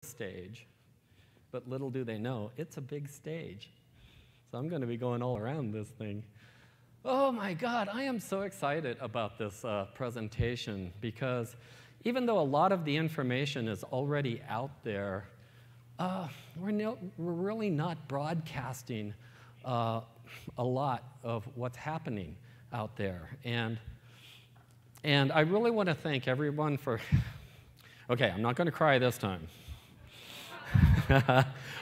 stage, but little do they know, it's a big stage. So I'm going to be going all around this thing. Oh my God, I am so excited about this presentation because even though a lot of the information is already out there, we're really not broadcasting a lot of what's happening out there. And I really want to thank everyone for, okay, I'm not going to cry this time.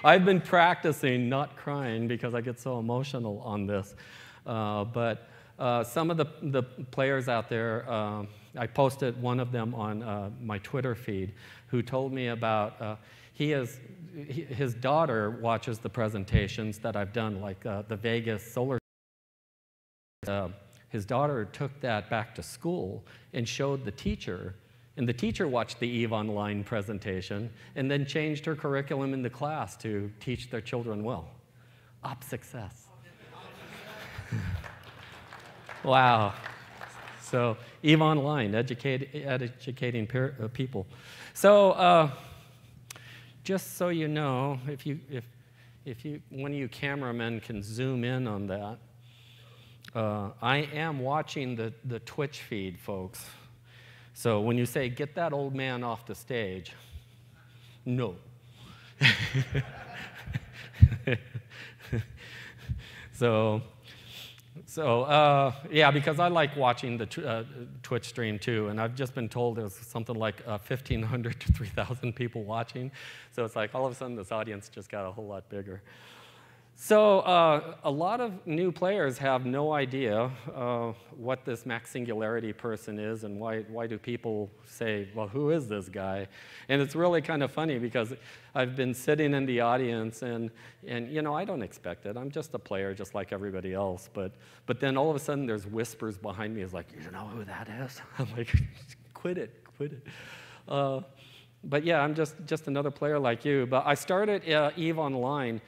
I've been practicing not crying because I get so emotional on this. But some of the players out there, I posted one of them on my Twitter feed who told me about, his daughter watches the presentations that I've done, like the Vegas solar. His daughter took that back to school and showed the teacher, and the teacher watched the EVE Online presentation and then changed her curriculum in the class to teach their children well. Op success. Wow. So EVE Online, educating people. So just so you know, if one of you cameramen can zoom in on that, I am watching the Twitch feed, folks. So when you say, get that old man off the stage, no. Yeah, because I like watching the Twitch stream too, and I've just been told there's something like 1,500 to 3,000 people watching. So it's like all of a sudden this audience just got a whole lot bigger. So a lot of new players have no idea what this max singularity person is and why do people say, well, who is this guy? And it's really kind of funny because I've been sitting in the audience and you know, I don't expect it. I'm just a player just like everybody else. But then all of a sudden there's whispers behind me. It's like, you know who that is? I'm like, quit it, quit it. But yeah, I'm just another player like you. But I started EVE Online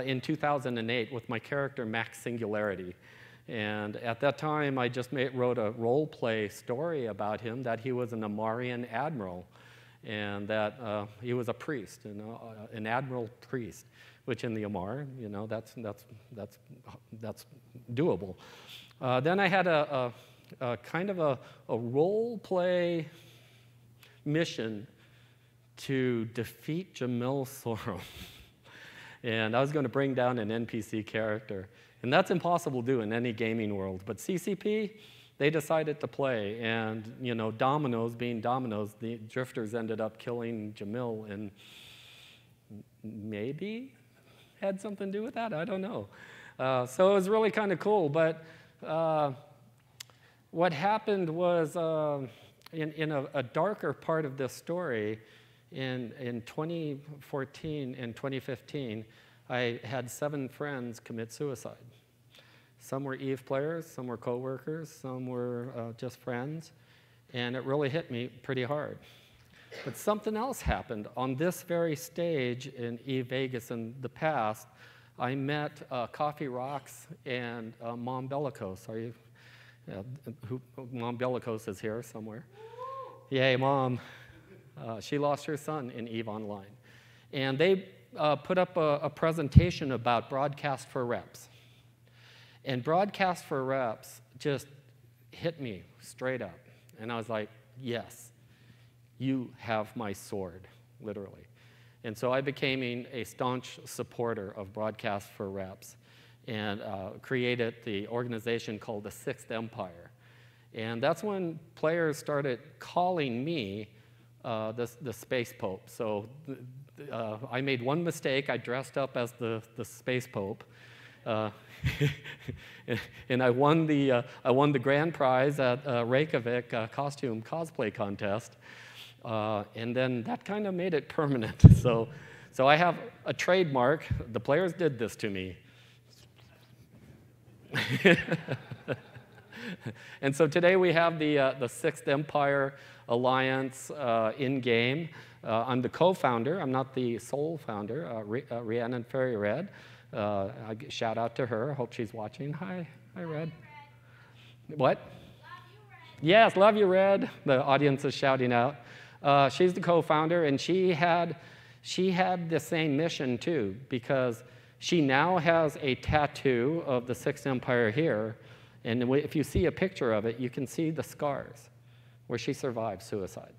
in 2008 with my character Max Singularity. And at that time, I just wrote a role-play story about him, that he was an Amarian admiral, and that he was a priest, you know, an admiral priest, which in the Amar, you know, that's doable. Then I had a kind of a role-play mission to defeat Jamil Soro. And I was going to bring down an NPC character. And that's impossible to do in any gaming world. But CCP, they decided to play. And, you know, dominoes being dominoes, the drifters ended up killing Jamil and maybe had something to do with that. I don't know. So it was really kind of cool. But what happened was in a darker part of this story, in 2014 and 2015, I had 7 friends commit suicide. Some were EVE players, some were coworkers, some were just friends, and it really hit me pretty hard. But something else happened. On this very stage in EVE Vegas in the past, I met Coffee Rocks and Mom Bellicose. Are you? Mom Bellicose is here somewhere. Yay, Mom. She lost her son in EVE Online. And they put up a presentation about Broadcast for Reps. And Broadcast for Reps just hit me straight up. And I was like, yes, you have my sword, literally. And so I became a staunch supporter of Broadcast for Reps and created the organization called the Sixth Empire. And that's when players started calling me the Space Pope. So I made one mistake. I dressed up as the Space Pope, and I won the grand prize at Reykjavik costume cosplay contest, and then that kind of made it permanent. So I have a trademark. The players did this to me. And so today we have the Sixth Empire Alliance in-game. I'm the co-founder. I'm not the sole founder. Rhiannon Ferry Red. Shout out to her. Hope she's watching. Hi, Red. What? Love you, Red. Yes, love you, Red. The audience is shouting out. She's the co-founder, and she had she had the same mission too, because she now has a tattoo of the Sixth Empire here, and if you see a picture of it, you can see the scars where she survived suicide.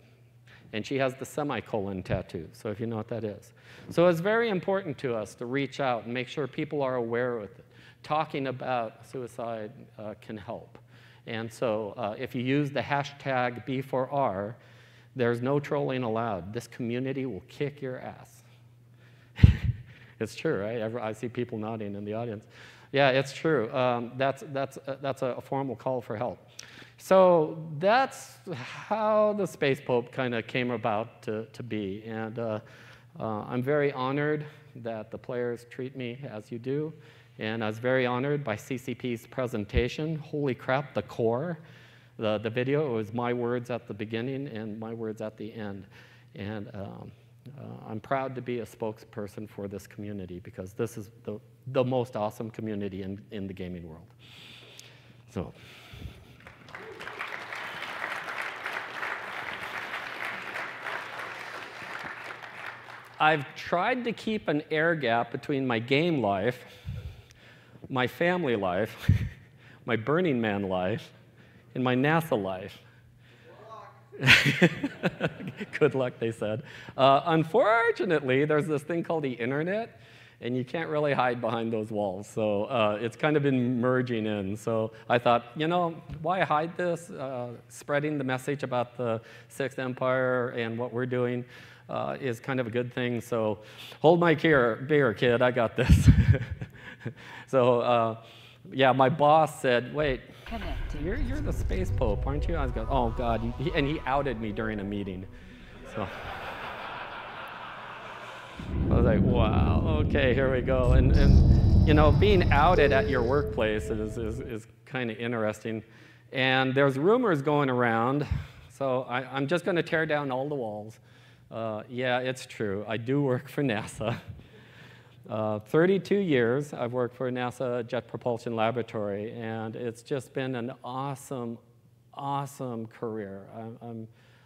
And she has the semicolon tattoo, so if you know what that is. So it's very important to us to reach out and make sure people are aware of it. Talking about suicide can help. And so if you use the hashtag B4R, there's no trolling allowed. This community will kick your ass. It's true, right? I see people nodding in the audience. Yeah, it's true. That's a formal call for help. So that's how the Space Pope kind of came about to be. And I'm very honored that the players treat me as you do. And I was very honored by CCP's presentation. Holy crap, the core. The video, it was my words at the beginning and my words at the end. And I'm proud to be a spokesperson for this community, because this is the most awesome community in the gaming world. So. I've tried to keep an air gap between my game life, my family life, my Burning Man life, and my NASA life. Good luck, they said. Unfortunately, there's this thing called the internet, and you can't really hide behind those walls. So it's kind of been merging in. So I thought, you know, why hide this? Spreading the message about the Sixth Empire and what we're doing is kind of a good thing. So hold my beer, kid. I got this. So yeah, my boss said, wait, you're the Space Pope, aren't you? I was going, oh, God. And he outed me during a meeting. So I was like, wow, OK, here we go. And you know, being outed at your workplace is kind of interesting. And there's rumors going around. So I'm just going to tear down all the walls. Yeah, it's true. I do work for NASA. 32 years I've worked for NASA Jet Propulsion Laboratory, and it's just been an awesome, awesome career.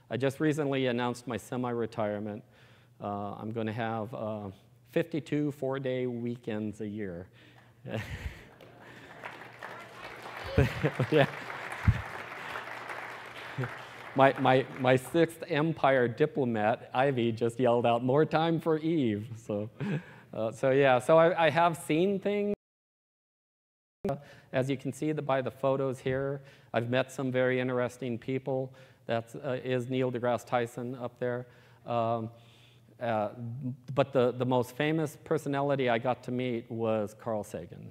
I just recently announced my semi-retirement. I'm going to have 52 four-day weekends a year. Yeah. My Sixth Empire diplomat, Ivy, just yelled out, more time for Eve. So yeah, so I have seen things. As you can see by the photos here, I've met some very interesting people. That is Neil deGrasse Tyson up there. But the most famous personality I got to meet was Carl Sagan.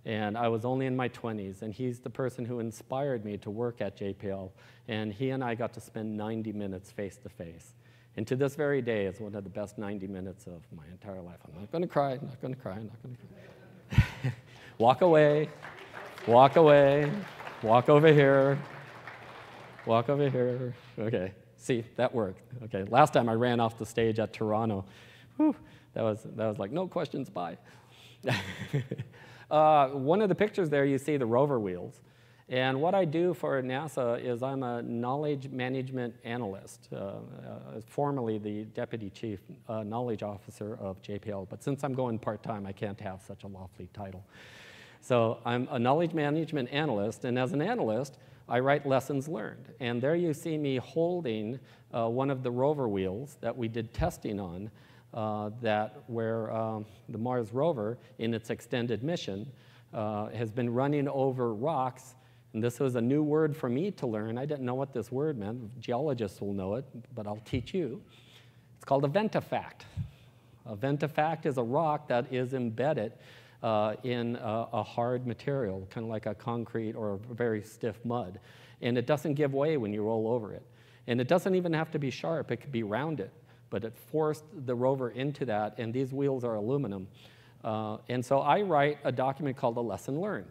And I was only in my 20s, and he's the person who inspired me to work at JPL. And he and I got to spend 90 minutes face-to-face. And to this very day, it's one of the best 90 minutes of my entire life. I'm not going to cry, I'm not going to cry, I'm not going to cry. Walk away, walk away, walk over here, walk over here. OK, see, that worked. OK, last time I ran off the stage at Toronto. Whew, that was like, no questions, bye. One of the pictures there, you see the rover wheels. And what I do for NASA is I'm a knowledge management analyst, formerly the deputy chief knowledge officer of JPL. But since I'm going part-time, I can't have such a lofty title. So I'm a knowledge management analyst. And as an analyst, I write lessons learned. And there you see me holding one of the rover wheels that we did testing on, where the Mars rover, in its extended mission, has been running over rocks. And this was a new word for me to learn. I didn't know what this word meant. Geologists will know it, but I'll teach you. It's called a ventifact. A ventifact is a rock that is embedded in a hard material, kind of like a concrete or a very stiff mud. And it doesn't give way when you roll over it. And it doesn't even have to be sharp. It could be rounded. But it forced the rover into that, and these wheels are aluminum. And so I write a document called a lesson learned.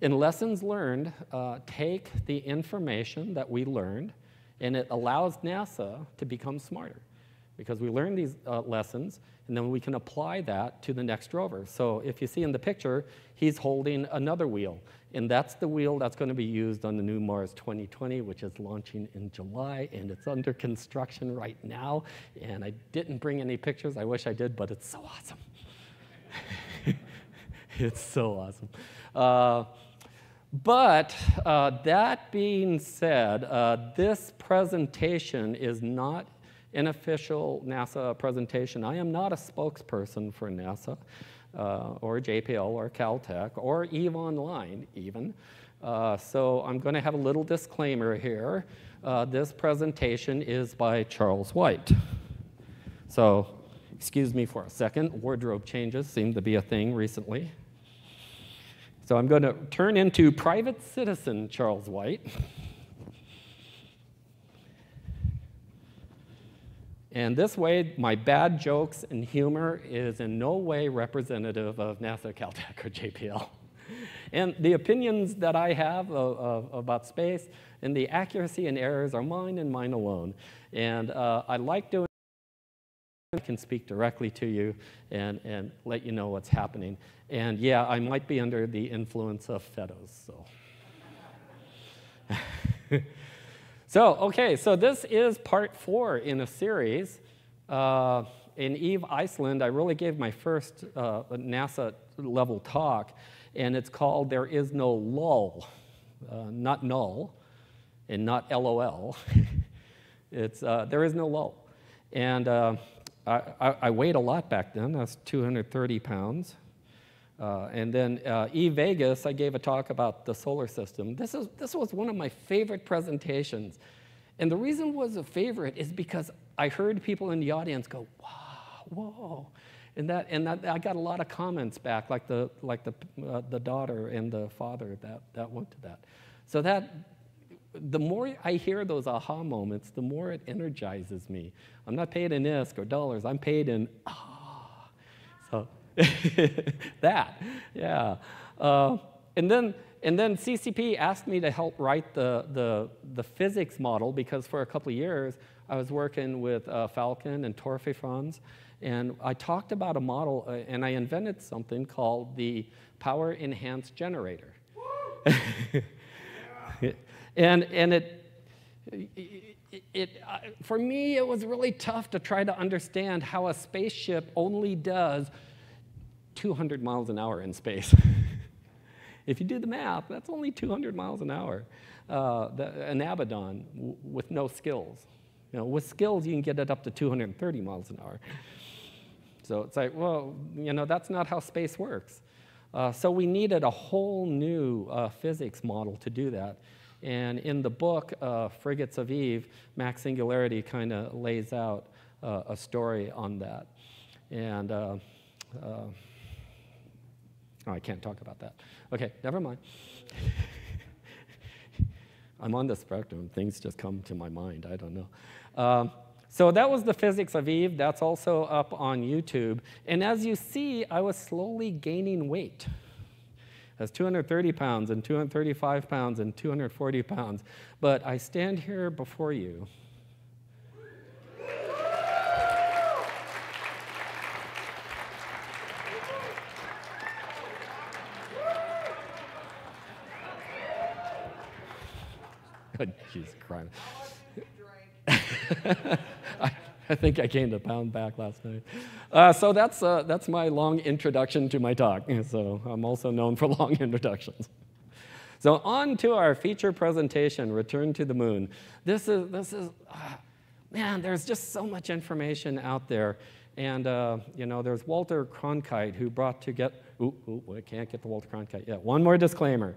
In lessons learned, take the information that we learned, and it allows NASA to become smarter. because we learn these lessons, and then we can apply that to the next rover. So if you see in the picture, he's holding another wheel, and that's the wheel that's going to be used on the new Mars 2020, which is launching in July, and it's under construction right now. And I didn't bring any pictures. I wish I did, but it's so awesome. It's so awesome. But that being said, this presentation is not an official NASA presentation. I am not a spokesperson for NASA or JPL or Caltech or EVE Online even. So I'm going to have a little disclaimer here. This presentation is by Charles White. So excuse me for a second. Wardrobe changes seem to be a thing recently. So I'm going to turn into private citizen Charles White. And this way, my bad jokes and humor is in no way representative of NASA, Caltech, or JPL. And the opinions that I have about space and the accuracy and errors are mine and mine alone. And I like doing I can speak directly to you and let you know what's happening. And yeah, I might be under the influence of fetos, so. So this is part 4 in a series. In EVE Iceland, I really gave my first NASA level talk, and it's called There Is No Lull, not null, and not LOL. It's There Is No Lull. And I weighed a lot back then. I was 230 pounds. And then EVE Vegas, I gave a talk about the solar system. This was one of my favorite presentations. And the reason it was a favorite is because I heard people in the audience go, wow, whoa. And that I got a lot of comments back, like the daughter and the father that went to that. So the more I hear those aha moments, the more it energizes me. I'm not paid in ISK or dollars. I'm paid in So that, yeah. And then CCP asked me to help write the physics model, because for a couple of years I was working with Falcon and Torfifrons, and I talked about a model, and I invented something called the power enhanced generator. And for me, it was really tough to try to understand how a spaceship only does 200 miles an hour in space. If you do the math, that's only 200 miles an hour. An Abaddon with no skills. With skills, you can get it up to 230 miles an hour. So it's like, well, that's not how space works. So we needed a whole new physics model to do that. And in the book, Frigates of Eve, Max Singularity kind of lays out a story on that. And I can't talk about that. Okay, never mind. I'm on the spectrum. Things just come to my mind. I don't know. So that was the physics of Eve. That's also up on YouTube. And as you see, I was slowly gaining weight. As 230 pounds and 235 pounds and 240 pounds. But I stand here before you. Jesus Christ. I think I gained a pound back last night. So that's my long introduction to my talk. So I'm also known for long introductions. So on to our feature presentation, Return to the Moon. This is man, there's just so much information out there. And there's Walter Cronkite who brought to get, I can't get the Walter Cronkite yet. One more disclaimer.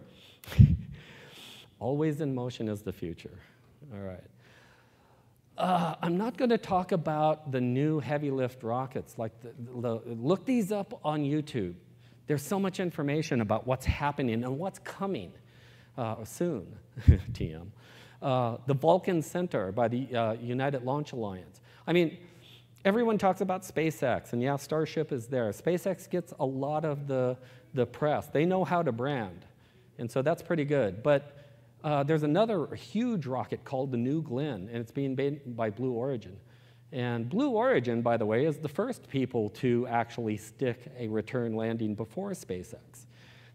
Always in motion is the future. All right. I'm not going to talk about the new heavy lift rockets. Look these up on YouTube. There's so much information about what's happening and what's coming soon, TM. The Vulcan Center by the United Launch Alliance. I mean, everyone talks about SpaceX, and yeah, Starship is there. SpaceX gets a lot of the press. They know how to brand, and so that's pretty good. But there's another huge rocket called the New Glenn, and it's being made by Blue Origin. And Blue Origin, by the way, is the first people to actually stick a return landing before SpaceX.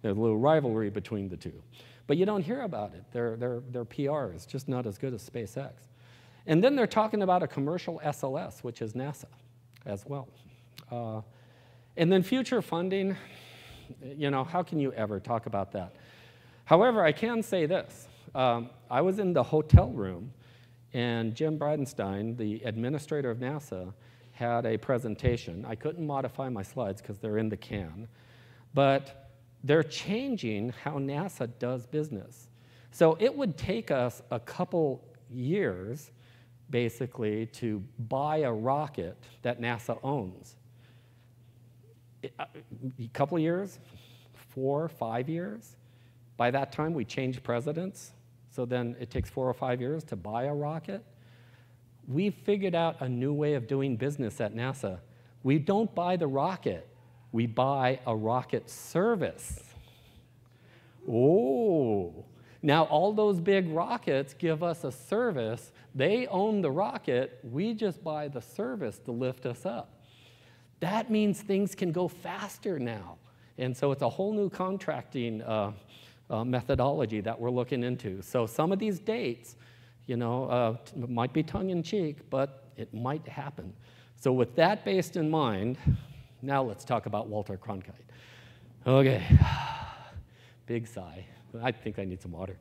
There's a little rivalry between the two. But you don't hear about it. Their PR is just not as good as SpaceX. And then they're talking about a commercial SLS, which is NASA as well. And then future funding, you know, how can you ever talk about that? However, I can say this. I was in the hotel room, and Jim Bridenstine, the administrator of NASA, had a presentation. I couldn't modify my slides because they're in the can. But they're changing how NASA does business. So it would take us a couple years, basically, to buy a rocket that NASA owns. A couple years, 4 or 5 years. By that time, we change presidents. So then it takes 4 or 5 years to buy a rocket. We've figured out a new way of doing business at NASA. We don't buy the rocket. We buy a rocket service. Oh, now all those big rockets give us a service. They own the rocket. We just buy the service to lift us up. That means things can go faster now. And so it's a whole new contracting methodology that we're looking into. So some of these dates, you know, might be tongue-in-cheek, but it might happen. So with that based in mind, now let's talk about Walter Cronkite. Okay, big sigh. I think I need some water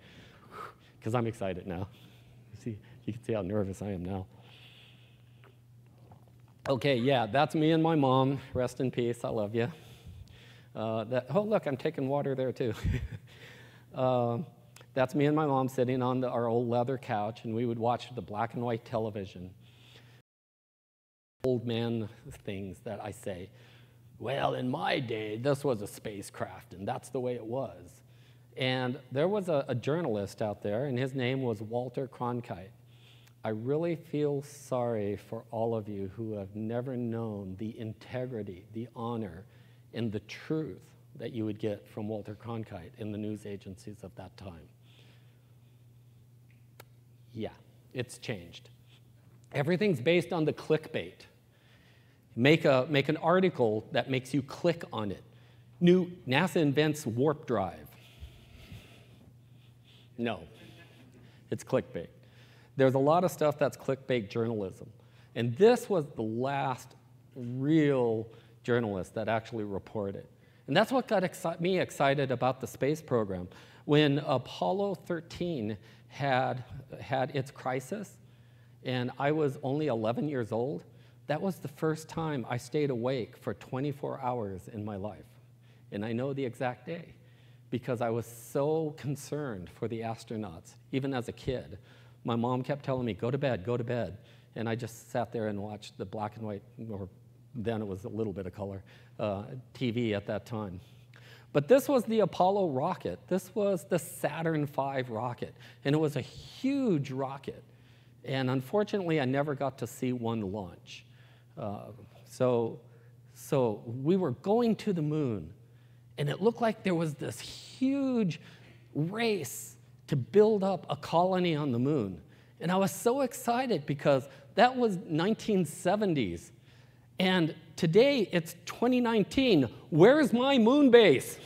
because I'm excited now. See, you can see how nervous I am now. Okay, yeah, that's me and my mom. Rest in peace. I love you. Oh, look, I'm taking water there too. That's me and my mom sitting on our old leather couch, and we would watch the black and white television. Old man things that I say. Well, in my day, this was a spacecraft, and that's the way it was. And there was a journalist out there, and his name was Walter Cronkite. I really feel sorry for all of you who have never known the integrity, the honor, and the truth that you would get from Walter Cronkite in the news agencies of that time. Yeah, it's changed. Everything's based on the clickbait. Make an article that makes you click on it. New NASA invents warp drive. No, it's clickbait. There's a lot of stuff that's clickbait journalism. And this was the last real journalist that actually reported. And that's what got me excited about the space program. When Apollo 13 had its crisis, and I was only 11 years old, that was the first time I stayed awake for 24 hours in my life. And I know the exact day, because I was so concerned for the astronauts, even as a kid. My mom kept telling me, go to bed, go to bed. And I just sat there and watched the black and white, or then it was a little bit of color, TV at that time. But this was the Apollo rocket. This was the Saturn V rocket. And it was a huge rocket. And unfortunately, I never got to see one launch. So we were going to the moon. And it looked like there was this huge race to build up a colony on the moon. And I was so excited because that was 1970s. And today it's 2019. Where's my moon base?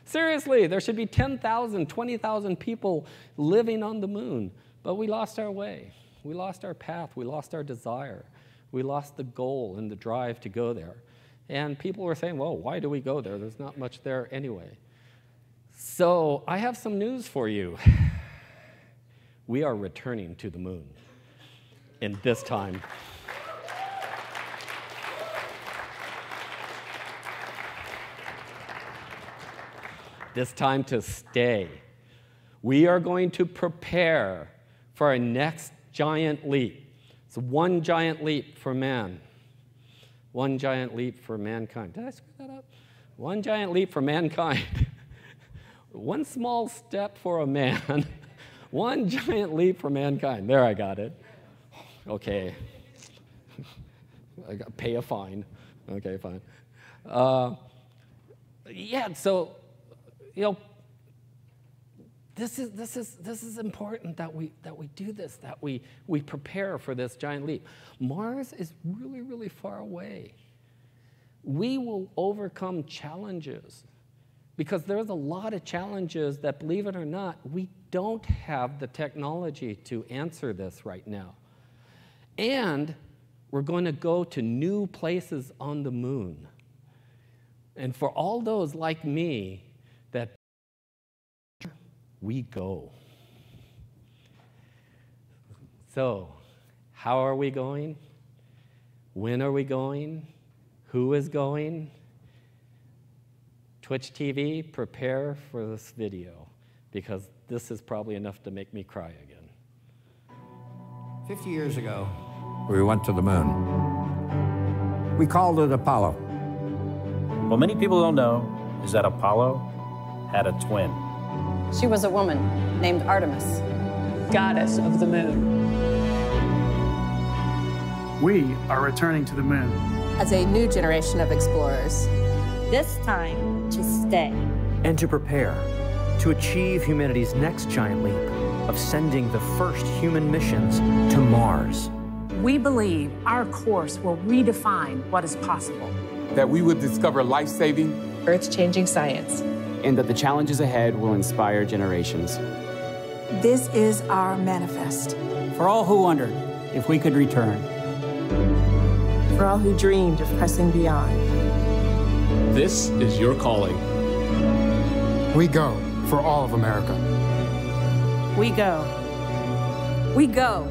Seriously, there should be 10,000, 20,000 people living on the moon. But we lost our way. We lost our path. We lost our desire. We lost the goal and the drive to go there. And people were saying, well, why do we go there? There's not much there anyway. So I have some news for you. We are returning to the moon. And this time, to stay. We are going to prepare for our next giant leap. It's one giant leap for man. One giant leap for mankind. Did I screw that up? One giant leap for mankind. One small step for a man. One giant leap for mankind. There, I got it. Okay. I got to pay a fine. Okay, fine. Yeah, so, This is important that we do this, that we prepare for this giant leap. Mars is really, really far away. We will overcome challenges because there's a lot of challenges that, believe it or not, we don't have the technology to answer this right now. And we're going to go to new places on the moon. And for all those like me that we go. So, how are we going? When are we going? Who is going? Twitch TV, prepare for this video, because this is probably enough to make me cry again. 50 years ago, we went to the moon. We called it Apollo. What many people don't know is that Apollo had a twin. She was a woman named Artemis, goddess of the moon. We are returning to the moon as a new generation of explorers. This time to stay. And to prepare to achieve humanity's next giant leap of sending the first human missions to Mars. We believe our course will redefine what is possible. That we would discover life-saving, earth-changing science. And that the challenges ahead will inspire generations. This is our manifest. For all who wondered if we could return. For all who dreamed of pressing beyond. This is your calling. We go for all of America. We go. We go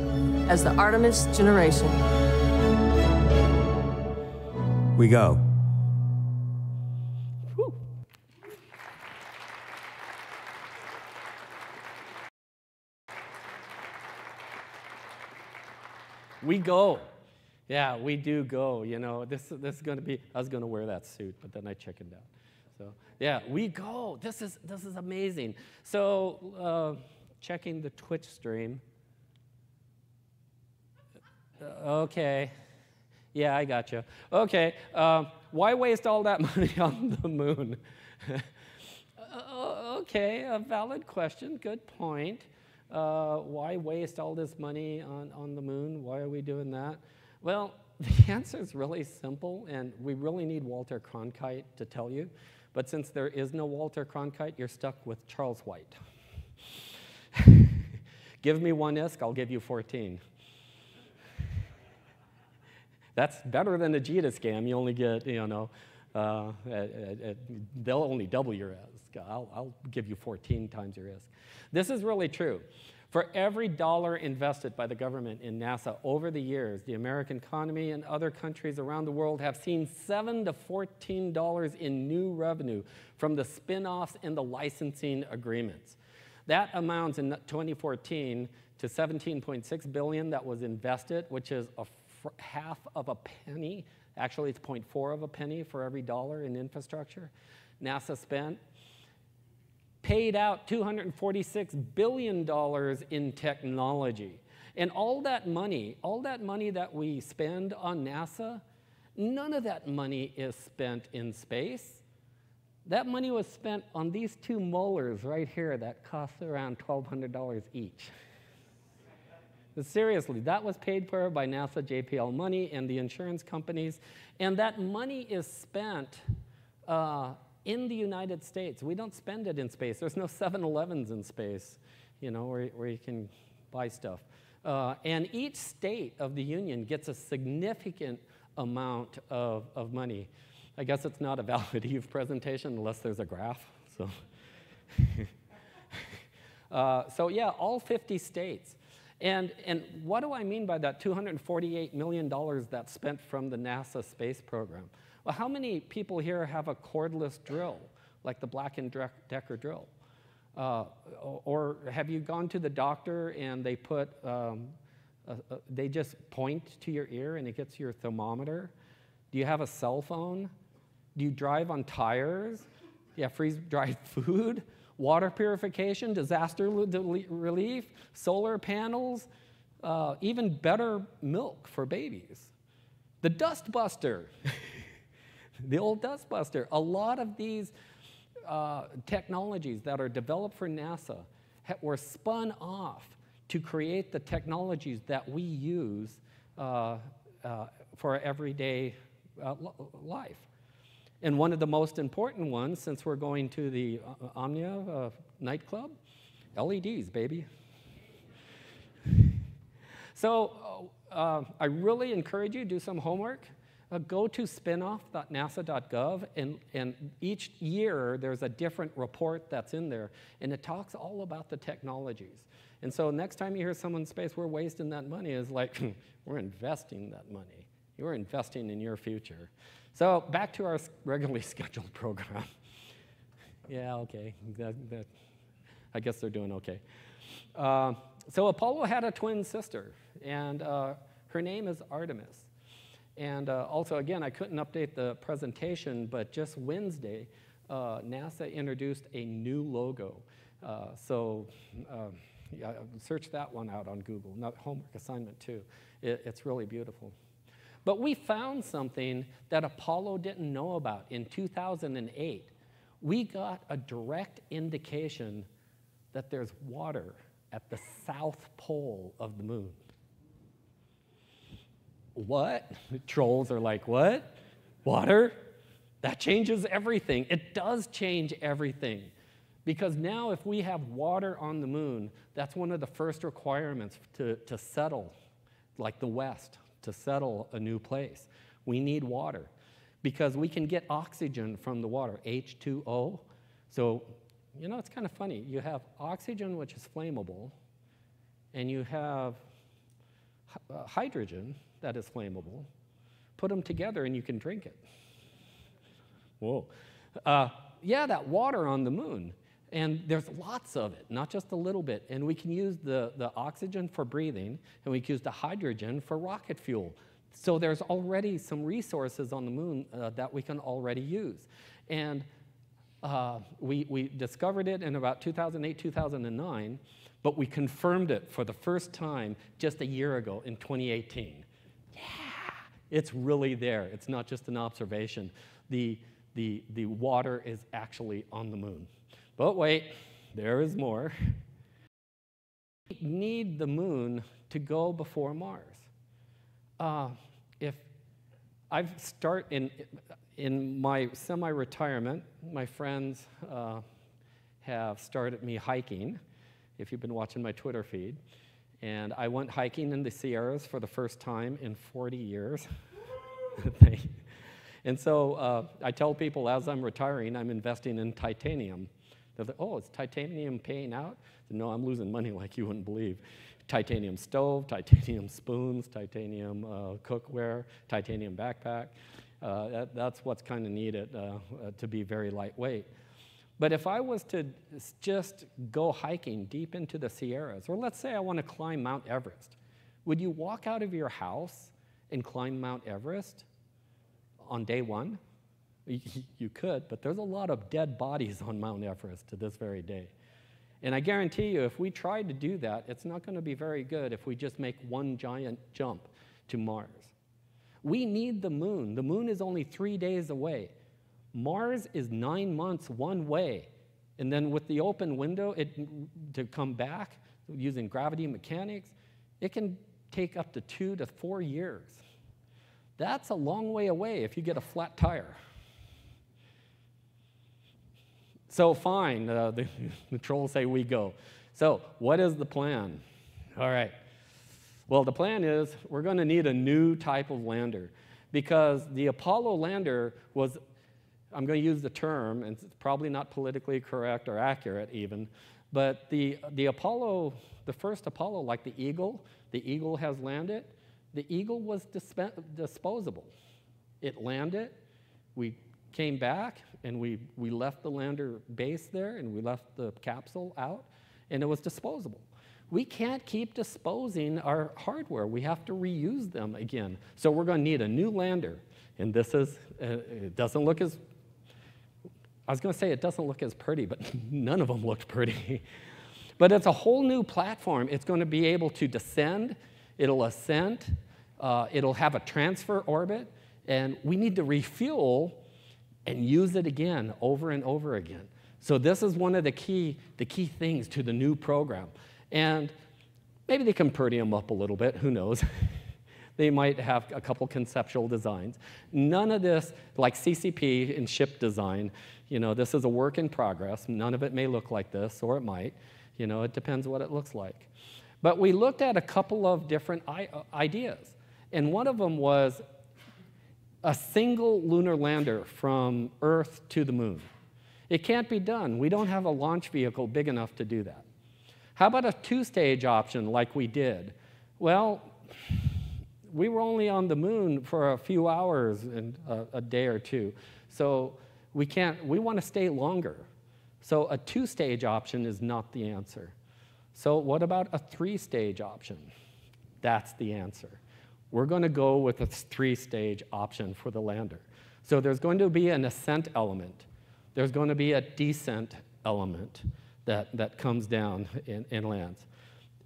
as the Artemis generation. We go. We go. Yeah, we do go. You know, this is going to be, I was going to wear that suit, but then I chickened out. So, yeah, we go. This is amazing. So, checking the Twitch stream. Okay. Yeah, I got you. Okay. Why waste all that money on the moon? Okay, a valid question. Good point. Why waste all this money on the moon? Why are we doing that? Well, the answer is really simple, and we really need Walter Cronkite to tell you. But since there is no Walter Cronkite, you're stuck with Charles White. Give me one ISK, I'll give you 14. That's better than a JITA scam. You only get, you know, they'll only double your ISK. I'll give you 14 times your ISK. This is really true. For every dollar invested by the government in NASA over the years, the American economy and other countries around the world have seen $7 to $14 in new revenue from the spin-offs and the licensing agreements. That amounts in 2014 to $17.6 billion that was invested, which is half of a penny. Actually, it's 0.4 of a penny for every dollar in infrastructure NASA spent. Paid out $246 billion in technology. And all that money that we spend on NASA, none of that money is spent in space. That money was spent on these two molars right here that cost around $1,200 each. But seriously, that was paid for by NASA JPL money and the insurance companies. And that money is spent in the United States. We don't spend it in space. There's no 7-Elevens in space, you know, where you can buy stuff. And each state of the union gets a significant amount of money. I guess it's not a valid Eve presentation unless there's a graph. So, so yeah, all 50 states. And what do I mean by that $248 million that's spent from the NASA space program? Well, how many people here have a cordless drill, like the Black & Decker drill? Or have you gone to the doctor and they put, they just point to your ear and it gets your thermometer? Do you have a cell phone? Do you drive on tires? Yeah, freeze-dried food? Water purification, disaster relief, solar panels, even better milk for babies. The dust buster. The old dust buster. A lot of these technologies that are developed for NASA were spun off to create the technologies that we use for everyday life. And one of the most important ones, since we're going to the Omnia nightclub, LEDs, baby. So I really encourage you to do some homework. Go to spinoff.nasa.gov, and each year there's a different report that's in there, and it talks all about the technologies. And so next time you hear someone in space, we're wasting that money, is like, we're investing that money. You're investing in your future. So back to our regularly scheduled program. Yeah, okay. I guess they're doing okay. So Apollo had a twin sister, and her name is Artemis. And also, again, I couldn't update the presentation, but just Wednesday, NASA introduced a new logo. Yeah, search that one out on Google. Not homework assignment, too. It's really beautiful. But we found something that Apollo didn't know about. In 2008, we got a direct indication that there's water at the south pole of the moon. What? Trolls are like, what? Water? That changes everything. It does change everything. Because now if we have water on the moon, that's one of the first requirements to settle, like the West, to settle a new place. We need water. Because we can get oxygen from the water, H2O. So, you know, it's kind of funny. You have oxygen, which is flammable, and you have hydrogen that is flammable. Put them together and you can drink it. Whoa. Yeah, that water on the moon. And there's lots of it, not just a little bit. And we can use the oxygen for breathing, and we can use the hydrogen for rocket fuel. So there's already some resources on the moon that we can already use. And we discovered it in about 2008, 2009, but we confirmed it for the first time just a year ago in 2018. Yeah, it's really there. It's not just an observation. The water is actually on the moon. But wait, there is more. We need the moon to go before Mars. If I start in my semi-retirement, my friends have started me hiking, if you've been watching my Twitter feed. And I went hiking in the Sierras for the first time in 40 years. And so I tell people as I'm retiring, I'm investing in titanium. They're like, oh, is titanium paying out? I said, no, I'm losing money like you wouldn't believe. Titanium stove, titanium spoons, titanium cookware, titanium backpack. That's what's kind of needed to be very lightweight. But if I was to just go hiking deep into the Sierras, or let's say I want to climb Mount Everest, would you walk out of your house and climb Mount Everest on day one? You could, but there's a lot of dead bodies on Mount Everest to this very day. And I guarantee you, if we tried to do that, it's not going to be very good if we just make one giant jump to Mars. We need the moon. The moon is only 3 days away. Mars is 9 months one way. And then with the open window to come back using gravity mechanics, it can take up to 2 to 4 years. That's a long way away if you get a flat tire. So fine, the trolls say we go. So what is the plan? All right. Well, the plan is we're going to need a new type of lander because the Apollo lander was, I'm going to use the term, and it's probably not politically correct or accurate even, but the Apollo, the first Apollo, like the Eagle has landed. The Eagle was disposable. It landed, we came back, and we left the lander base there, and we left the capsule out, and it was disposable. We can't keep disposing our hardware. We have to reuse them again. So we're going to need a new lander, and this is, it doesn't look as, I was going to say it doesn't look as pretty, but none of them looked pretty. But it's a whole new platform. It's going to be able to descend, it'll ascend, it'll have a transfer orbit, and we need to refuel and use it again over and over again. So this is one of the key things to the new program. And maybe they can pretty them up a little bit, who knows. They might have a couple conceptual designs. None of this, like CCP in ship design, this is a work in progress. None of it may look like this, or it might. It depends what it looks like. But we looked at a couple of different ideas. And one of them was a single lunar lander from Earth to the moon. It can't be done. We don't have a launch vehicle big enough to do that. How about a two-stage option like we did? Well, we were only on the moon for a few hours and a day or two. So we want to stay longer. So a two-stage option is not the answer. So what about a three-stage option? That's the answer. We're going to go with a three-stage option for the lander. So there's going to be an ascent element. There's going to be a descent element that comes down and lands.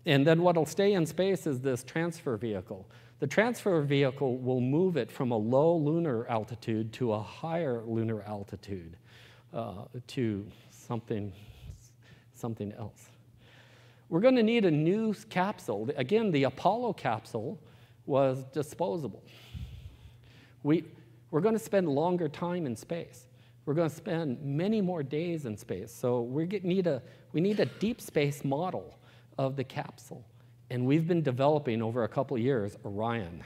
And then what'll stay in space is this transfer vehicle. The transfer vehicle will move it from a low lunar altitude to a higher lunar altitude to something else. We're going to need a new capsule. Again, the Apollo capsule was disposable. We're going to spend longer time in space. We're going to spend many more days in space. So we need a deep space model of the capsule. And we've been developing over a couple of years Orion.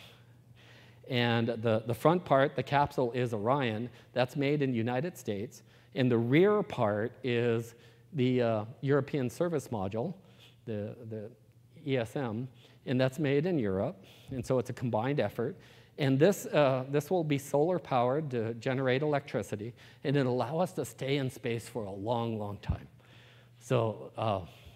And the front part, the capsule, is Orion. That's made in the United States. And the rear part is the European Service Module, the ESM, and that's made in Europe. And so it's a combined effort. And this will be solar powered to generate electricity, and it'll allow us to stay in space for a long, long time. So,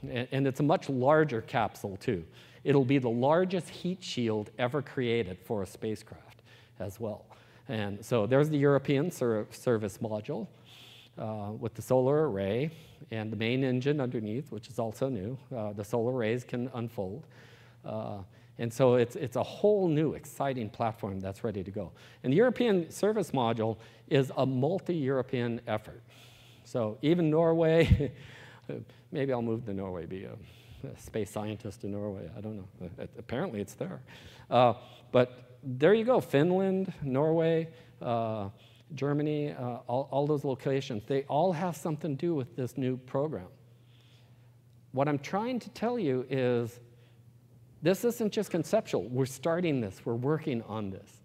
and it's a much larger capsule too. It'll be the largest heat shield ever created for a spacecraft as well. And so there's the European Service Module with the solar array and the main engine underneath, which is also new. The solar arrays can unfold. And so it's a whole new, exciting platform that's ready to go. And the European Service Module is a multi-European effort. So even Norway, maybe I'll move to Norway, be a space scientist in Norway. I don't know. Apparently it's there. But there you go, Finland, Norway, Germany, all those locations, they all have something to do with this new program. What I'm trying to tell you is this isn't just conceptual. We're starting this. We're working on this.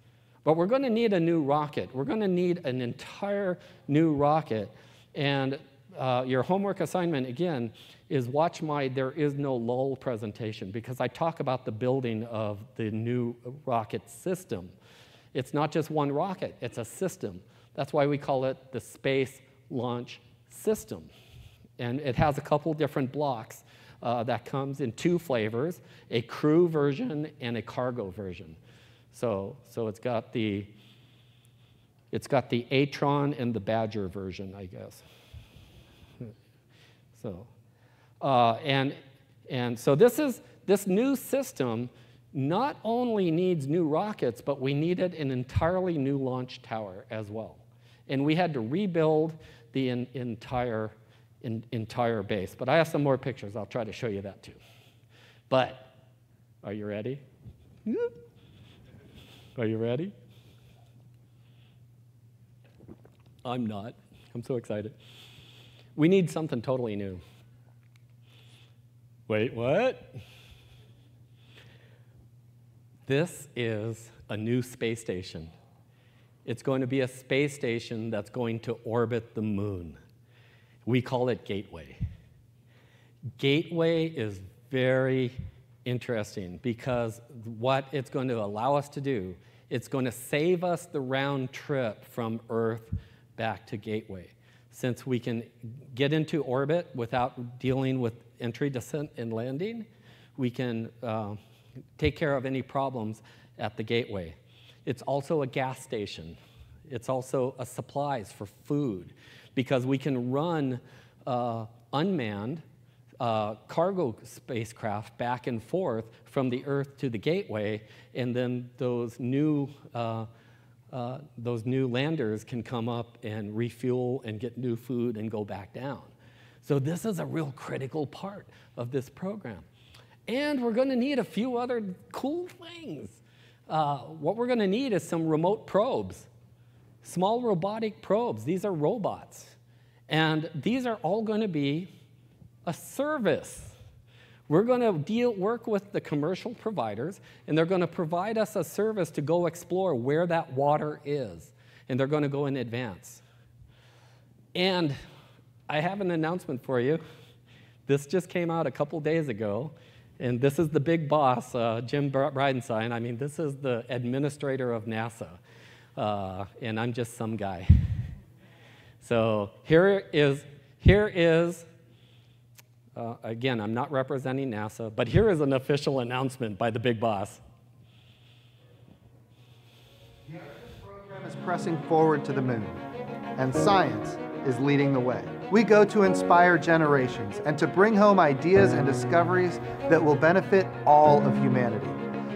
But we're going to need a new rocket. We're going to need an entire new rocket. And your homework assignment, again, is watch my There Is No Lull presentation, because I talk about the building of the new rocket system. It's not just one rocket. It's a system. That's why we call it the Space Launch System. And it has a couple different blocks. That comes in two flavors, a crew version and a cargo version. So it's got the Atron and the Badger version, I guess. So and so this new system not only needs new rockets, but we needed an entirely new launch tower as well. And we had to rebuild the entire base. But I have some more pictures. I'll try to show you that too. But are you ready? Are you ready? I'm not. I'm so excited. We need something totally new. Wait, what? This is a new space station. It's going to be a space station that's going to orbit the moon. We call it Gateway. Gateway is very interesting because what it's going to allow us to do, it's going to save us the round trip from Earth back to Gateway. Since we can get into orbit without dealing with entry, descent, and landing, we can take care of any problems at the Gateway. It's also a gas station. It's also a supplies for food, because we can run unmanned cargo spacecraft back and forth from the Earth to the Gateway, and then those new landers can come up and refuel and get new food and go back down. So this is a real critical part of this program. And we're going to need a few other cool things. What we're going to need is some remote probes, small robotic probes. These are robots. And these are all going to be a service. We're going to work with the commercial providers, and they're going to provide us a service to go explore where that water is. And they're going to go in advance. And I have an announcement for you. This just came out a couple days ago. And this is the big boss, Jim Bridenstine. I mean, this is the administrator of NASA. And I'm just some guy. So here is again, I'm not representing NASA, but here is an official announcement by the big boss. The Artemis program is pressing forward to the moon, and science is leading the way. We go to inspire generations and to bring home ideas and discoveries that will benefit all of humanity.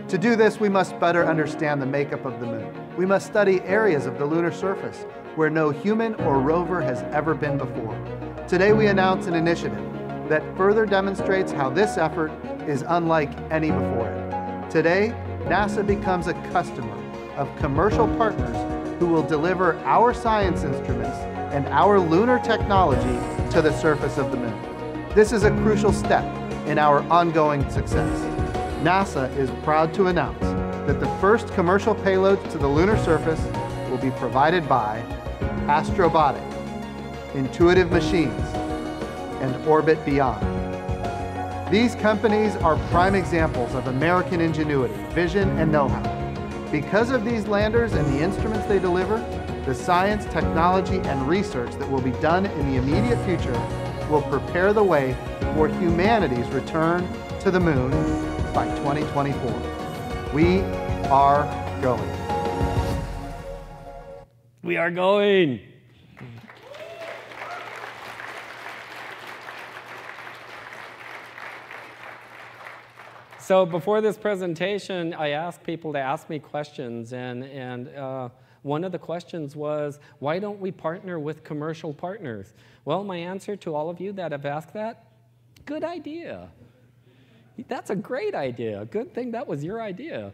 To do this, we must better understand the makeup of the moon. We must study areas of the lunar surface where no human or rover has ever been before. Today we announce an initiative that further demonstrates how this effort is unlike any before it. Today, NASA becomes a customer of commercial partners who will deliver our science instruments and our lunar technology to the surface of the moon. This is a crucial step in our ongoing success. NASA is proud to announce that the first commercial payloads to the lunar surface will be provided by Astrobotic, Intuitive Machines, and Orbit Beyond. These companies are prime examples of American ingenuity, vision, and know-how. Because of these landers and the instruments they deliver, the science, technology, and research that will be done in the immediate future will prepare the way for humanity's return to the moon by 2024. We are going. We are going. So before this presentation, I asked people to ask me questions, and one of the questions was, why don't we partner with commercial partners? Well, my answer to all of you that have asked that, good idea. That's a great idea. Good thing that was your idea.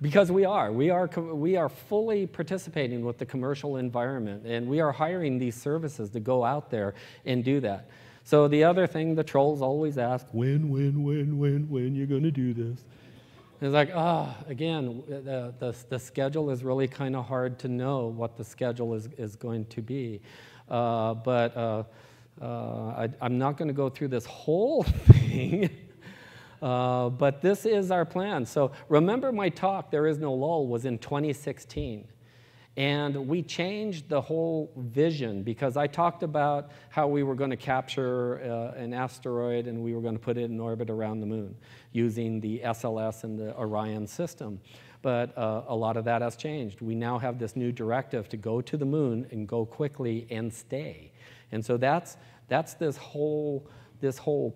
Because we are fully participating with the commercial environment, and we are hiring these services to go out there and do that. So the other thing the trolls always ask, when you going to do this? It's like, again, the schedule is really kind of hard to know what the schedule is going to be. I'm not going to go through this whole thing, but this is our plan. So remember my talk, There Is No Lull, was in 2016. And we changed the whole vision because I talked about how we were going to capture an asteroid and we were going to put it in orbit around the moon using the SLS and the Orion system. But a lot of that has changed. We now have this new directive to go to the moon and go quickly and stay. And so that's this whole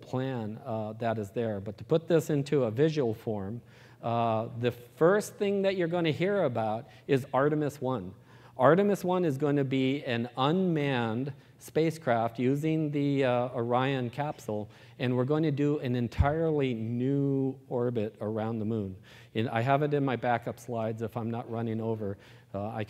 plan that is there. But to put this into a visual form, the first thing that you're going to hear about is Artemis 1. Artemis 1 is going to be an unmanned spacecraft using the Orion capsule, and we're going to do an entirely new orbit around the moon. And I have it in my backup slides. If I'm not running over, I